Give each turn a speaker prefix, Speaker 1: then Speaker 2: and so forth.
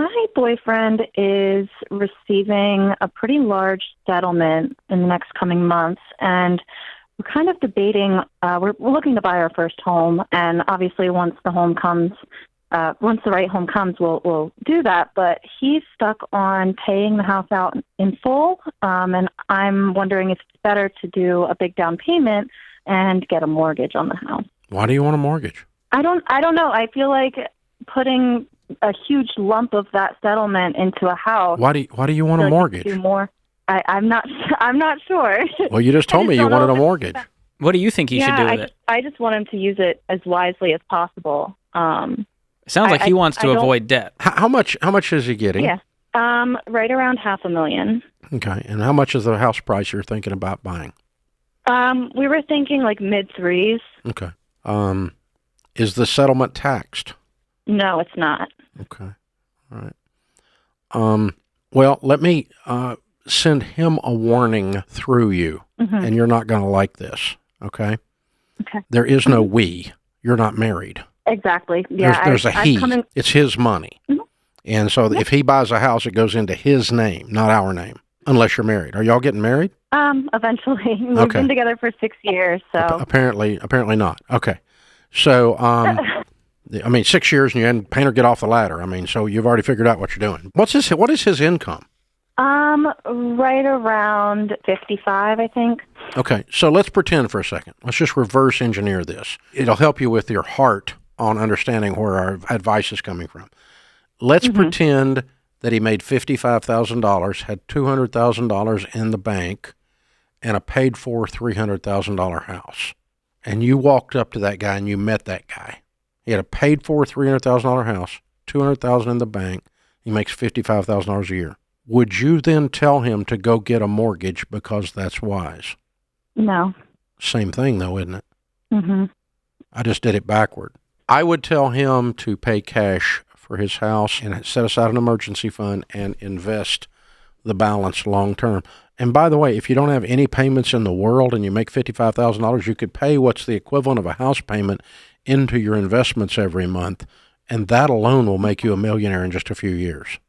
Speaker 1: my boyfriend is receiving a pretty large settlement in the next coming months, and we're kind of debating. We're looking to buy our first home, and obviously, once the right home comes, we'll do that. But he's stuck on paying the house out in full, and I'm wondering if it's better to do a big down payment and get a mortgage on the house.
Speaker 2: Why do you want a mortgage?
Speaker 1: I don't know. I feel like putting a huge lump of that settlement into a house.
Speaker 2: Why do you want a mortgage?
Speaker 1: Do more. I'm not sure.
Speaker 2: Well, you just told me you wanted a mortgage.
Speaker 3: What do you think he should do with it?
Speaker 1: I just want him to use it as wisely as possible.
Speaker 3: It sounds like he wants to avoid debt.
Speaker 2: How much is he getting?
Speaker 1: Yeah. Right around $500,000.
Speaker 2: Okay. And how much is the house price you're thinking about buying?
Speaker 1: We were thinking like mid-threes.
Speaker 2: Okay. Is the settlement taxed?
Speaker 1: No, it's not.
Speaker 2: Okay. All right. Well, let me send him a warning through you, and you're not going to like this, okay?
Speaker 1: Okay.
Speaker 2: There is no we. You're not married.
Speaker 1: Exactly. Yeah.
Speaker 2: There's a he. It's his money. Mm-hmm. And so if he buys a house, it goes into his name, not our name, unless you're married. Are y'all getting married?
Speaker 1: Eventually. We've been together for 6 years, so.
Speaker 2: Apparently not. Okay. So, 6 years and you hadn't paint or get off the ladder. So you've already figured out what you're doing. What is his income?
Speaker 1: Right around 55, I think.
Speaker 2: Okay. So let's pretend for a second. Let's just reverse engineer this. It'll help you with your heart on understanding where our advice is coming from. Let's pretend that he made $55,000, had $200,000 in the bank, and a paid-for $300,000 house. And you walked up to that guy and you met that guy. He had a paid-for $300,000 house, $200,000 in the bank. He makes $55,000 a year. Would you then tell him to go get a mortgage because that's wise?
Speaker 1: No.
Speaker 2: Same thing, though, isn't it?
Speaker 1: Mm-hmm.
Speaker 2: I just did it backward. I would tell him to pay cash for his house and set aside an emergency fund and invest the balance long term. And by the way, if you don't have any payments in the world and you make $55,000, you could pay what's the equivalent of a house payment into your investments every month, and that alone will make you a millionaire in just a few years.